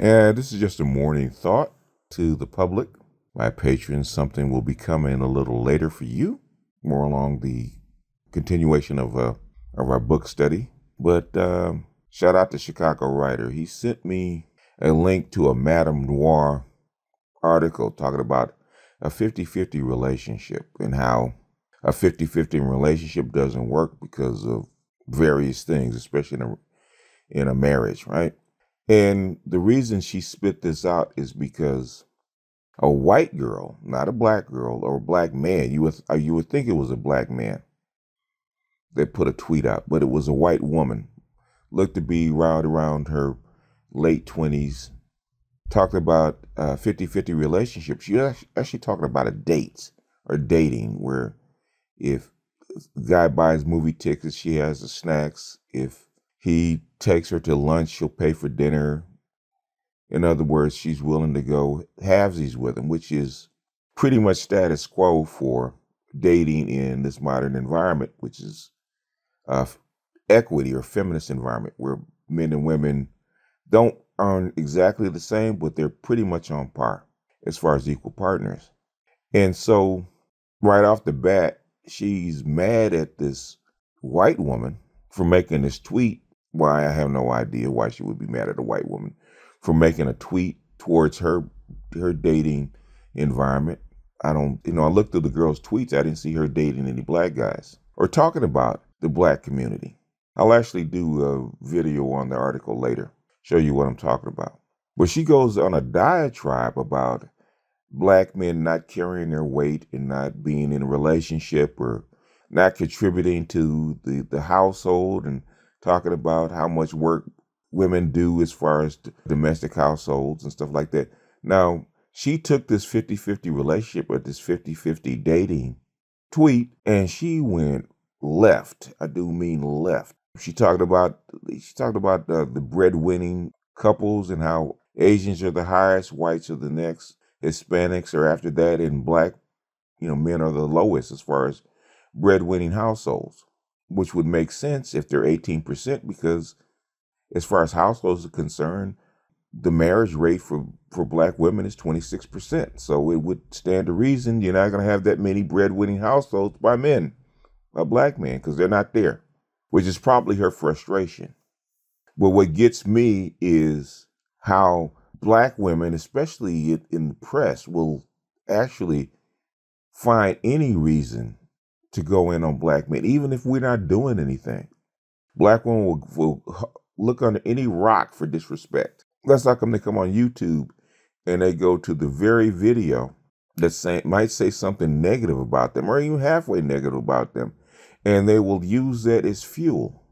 And this is just a morning thought to the public. My patrons, something will be coming a little later for you, more along the continuation of our book study. But shout out to Chicago Writer. He sent me a link to a Madame Noir article talking about a 50-50 relationship and how a 50-50 relationship doesn't work because of various things, especially in a marriage, right? And the reason she spit this out is because a white girl, not a black girl or a black man, you would think it was a black man that put a tweet out, but it was a white woman, looked to be right around her late 20s, talked about a 50-50 relationship. She actually talking about a date or dating, where if the guy buys movie tickets, she has the snacks. If he takes her to lunch, she'll pay for dinner. In other words, she's willing to go halvesies with him, which is pretty much status quo for dating in this modern environment, which is equity or feminist environment, where men and women don't earn exactly the same, but they're pretty much on par as far as equal partners. And so right off the bat, she's mad at this white woman for making this tweet. Why, I have no idea why she would be mad at a white woman for making a tweet towards her dating environment. I looked through the girl's tweets. I didn't see her dating any black guys or talking about the black community. I'll actually do a video on the article later, show you what I'm talking about. But she goes on a diatribe about black men not carrying their weight and not being in a relationship or not contributing to the household, and talking about how much work women do as far as domestic households and stuff like that. Now, she took this 50-50 relationship or this 50-50 dating tweet and she went left. I do mean left. She talked about the breadwinning couples and how Asians are the highest, whites are the next, Hispanics are after that, and black, men are the lowest as far as breadwinning households, which would make sense if they're 18%, because as far as households are concerned, the marriage rate for black women is 26%. So it would stand to reason you're not going to have that many breadwinning households by black men, because they're not there, which is probably her frustration. But what gets me is how black women, especially in the press, will actually find any reason to go in on black men, even if we're not doing anything. Black women will look under any rock for disrespect. That's how come they come on YouTube and they go to the very video that might say something negative about them or even halfway negative about them, and they will use that as fuel.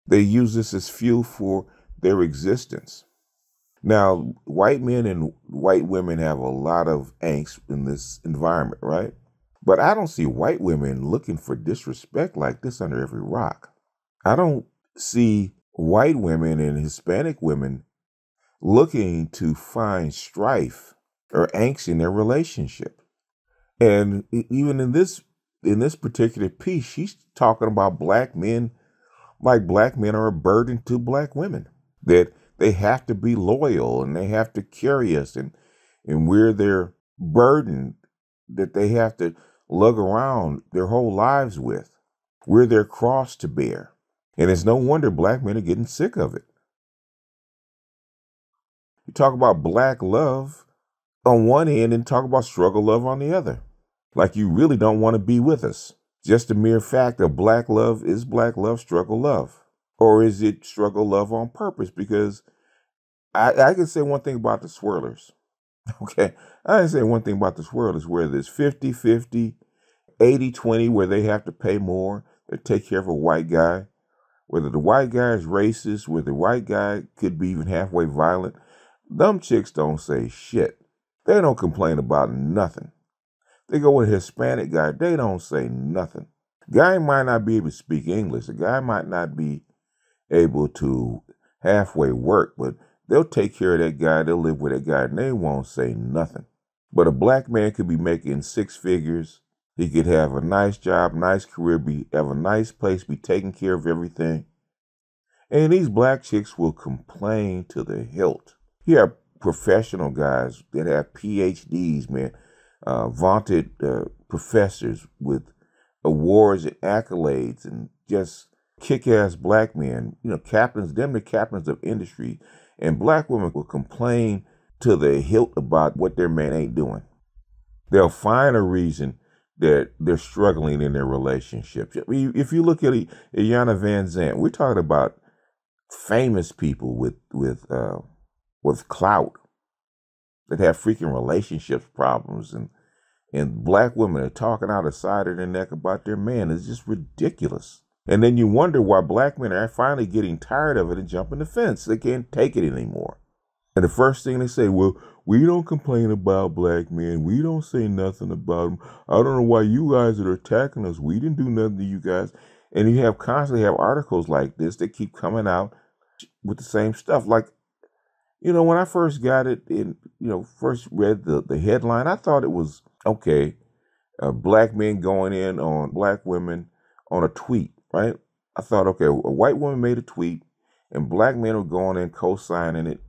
They use this as fuel for their existence. Now, white men and white women have a lot of angst in this environment, right? But I don't see white women looking for disrespect like this under every rock. I don't see white women and Hispanic women looking to find strife or angst in their relationship. And even in this particular piece, she's talking about black men like black men are a burden to black women, that they have to be loyal and they have to carry us, and we're their burden that they have to lug around their whole lives with. We're their cross to bear. And it's no wonder black men are getting sick of it. You talk about black love on one end and talk about struggle love on the other. Like you really don't want to be with us. Just the mere fact of black love, is black love struggle love? Or is it struggle love on purpose? Because I can say one thing about the swirlers. Okay, I can say one thing about the swirlers, where there's 50-50, 80-20, where they have to pay more to take care of a white guy, whether the white guy is racist, whether the white guy could be even halfway violent. Them chicks don't say shit. They don't complain about nothing. They go with a Hispanic guy, they don't say nothing. Guy might not be able to speak English. The guy might not be able to halfway work, but they'll take care of that guy. They'll live with that guy, and they won't say nothing. But a black man could be making 6 figures. He could have a nice job, nice career, have a nice place, be taking care of everything. And these black chicks will complain to the hilt. You have professional guys that have PhDs, man, vaunted professors with awards and accolades, and just kick-ass black men, captains, them the captains of industry. And black women will complain to the hilt about what their man ain't doing. They'll find a reason that they're struggling in their relationships. If you look at Iyanla Vanzant, we're talking about famous people with clout that have freaking relationships problems, and black women are talking out the side of their neck about their man. It's just ridiculous. And then you wonder why black men are finally getting tired of it and jumping the fence. They can't take it anymore. And the first thing they say, well, we don't complain about black men. We don't say nothing about them. I don't know why you guys are attacking us. We didn't do nothing to you guys. And you constantly have articles like this that keep coming out with the same stuff. Like, when I first got it and, first read the headline, I thought it was, okay, black men going in on black women on a tweet, right? I thought, okay, a white woman made a tweet and black men were going in co-signing it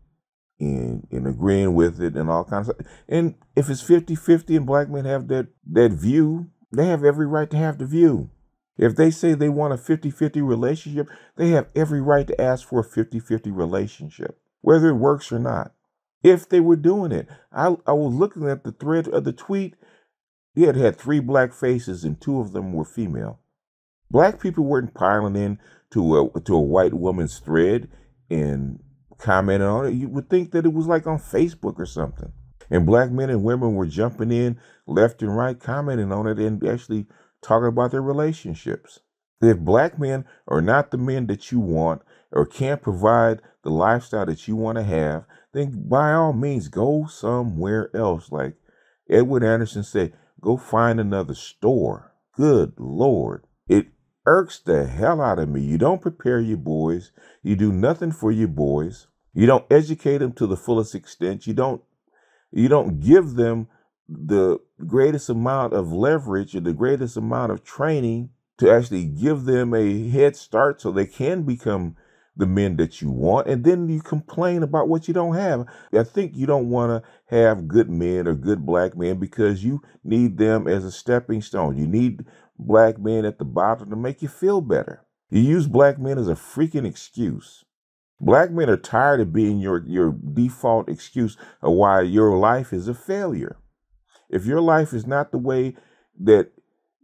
and agreeing with it and all kinds of stuff. And if it's 50-50 and black men have that view, they have every right to have the view. If they say they want a 50-50 relationship, they have every right to ask for a 50-50 relationship, whether it works or not. If they were doing it, I was looking at the thread of the tweet. He had 3 black faces and 2 of them were female. Black people weren't piling in to a white woman's thread and commenting on it. You would think that it was like on Facebook or something. And black men and women were jumping in left and right, commenting on it and actually talking about their relationships. If black men are not the men that you want or can't provide the lifestyle that you want to have, then by all means, go somewhere else. Like Edward Anderson said, go find another store. Good Lord. It irks the hell out of me. You don't prepare your boys. You do nothing for your boys. You don't educate them to the fullest extent. You don't give them the greatest amount of leverage or the greatest amount of training to actually give them a head start so they can become the men that you want. And then you complain about what you don't have. I think you don't want to have good men or good black men because you need them as a stepping stone. You need black men at the bottom to make you feel better. You use black men as a freaking excuse. Black men are tired of being your default excuse of why your life is a failure. If your life is not the way that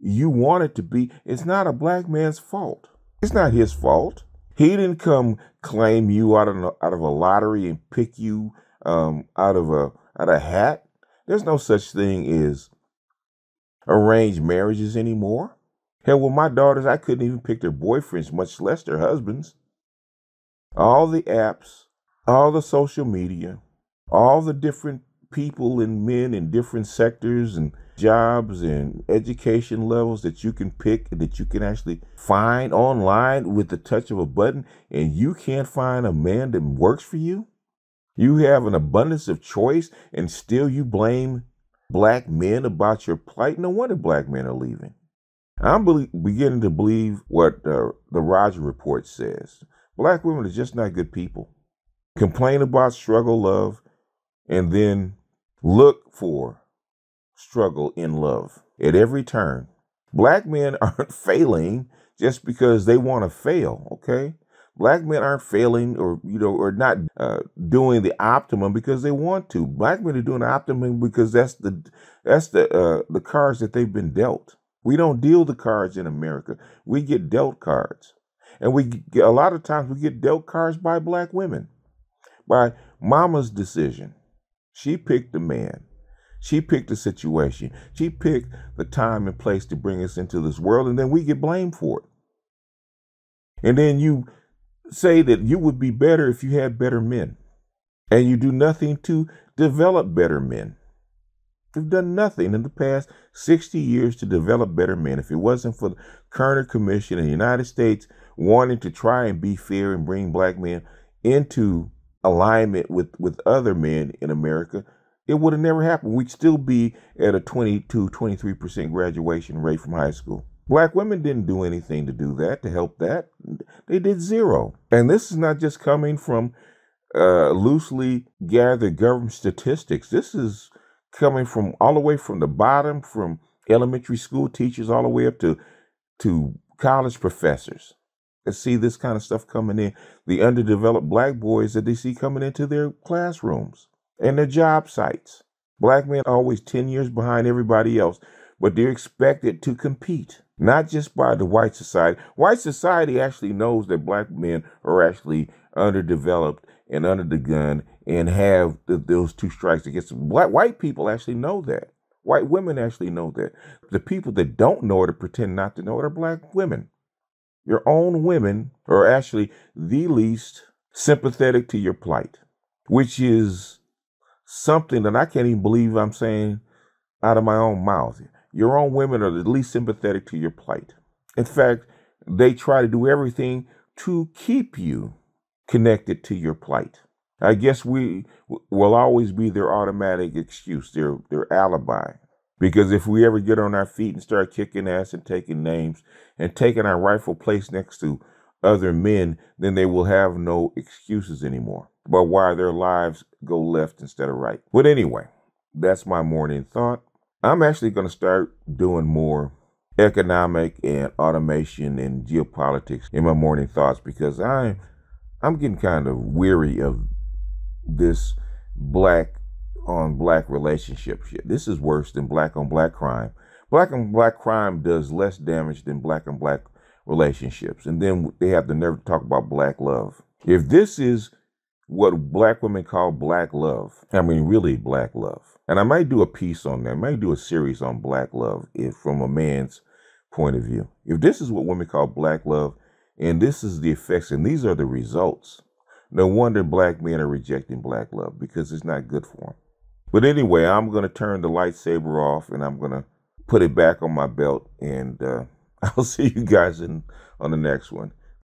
you want it to be, it's not a black man's fault. It's not his fault. He didn't come claim you out of a lottery and pick you out of a hat. There's no such thing as arranged marriages anymore. Hell, with my daughters, I couldn't even pick their boyfriends, much less their husbands. All the apps, all the social media, all the different people and men in different sectors and jobs and education levels that you can pick and that you can actually find online with the touch of a button, and you can't find a man that works for you. You have an abundance of choice and still you blame black men about your plight. No wonder black men are leaving. I'm beginning to believe what the Roger Report says. Black women are just not good people. Complain about struggle, love, and then look for struggle in love at every turn. Black men aren't failing just because they want to fail, okay? Black men aren't failing or not doing the optimum because they want to. Black men are doing the optimum because that's the cards that they've been dealt. We don't deal the cards in America. We get dealt cards. And a lot of times we get dealt cards by black women, by mama's decision. She picked the man. She picked the situation. She picked the time and place to bring us into this world, and then we get blamed for it. And then you say that you would be better if you had better men, and you do nothing to develop better men. You've done nothing in the past 60 years to develop better men. If it wasn't for the Kerner Commission in the United States wanting to try and be fair and bring black men into alignment with other men in America, it would have never happened. We'd still be at a 23% graduation rate from high school. Black women didn't do anything to do that, to help that. They did zero. And this is not just coming from loosely gathered government statistics. This is coming from all the way from the bottom, from elementary school teachers all the way up to college professors that see this kind of stuff coming in. The underdeveloped black boys that they see coming into their classrooms and their job sites. Black men are always 10 years behind everybody else, but they're expected to compete, not just by the white society. White society actually knows that black men are actually underdeveloped and under the gun and have those two strikes against them. White people actually know that. White women actually know that. The people that don't know it or pretend not to know it are black women. Your own women are actually the least sympathetic to your plight, which is something that I can't even believe I'm saying out of my own mouth. Your own women are the least sympathetic to your plight. In fact, they try to do everything to keep you connected to your plight. I guess we will always be their automatic excuse, their alibi. Because if we ever get on our feet and start kicking ass and taking names and taking our rightful place next to other men, then they will have no excuses anymore about why their lives go left instead of right. But anyway, that's my morning thought. I'm actually going to start doing more economic and automation and geopolitics in my morning thoughts because I'm getting kind of weary of this black on black relationship shit. This is worse than black on black crime. Black on black crime does less damage than black on black relationships. And then they have the nerve to talk about black love. If this is what black women call black love, I mean really black love. And I might do a piece on that. I might do a series on black love from a man's point of view. If this is what women call black love, and this is the effects, and these are the results, no wonder black men are rejecting black love because it's not good for them. But anyway, I'm going to turn the lightsaber off and I'm going to put it back on my belt. And I'll see you guys on the next one.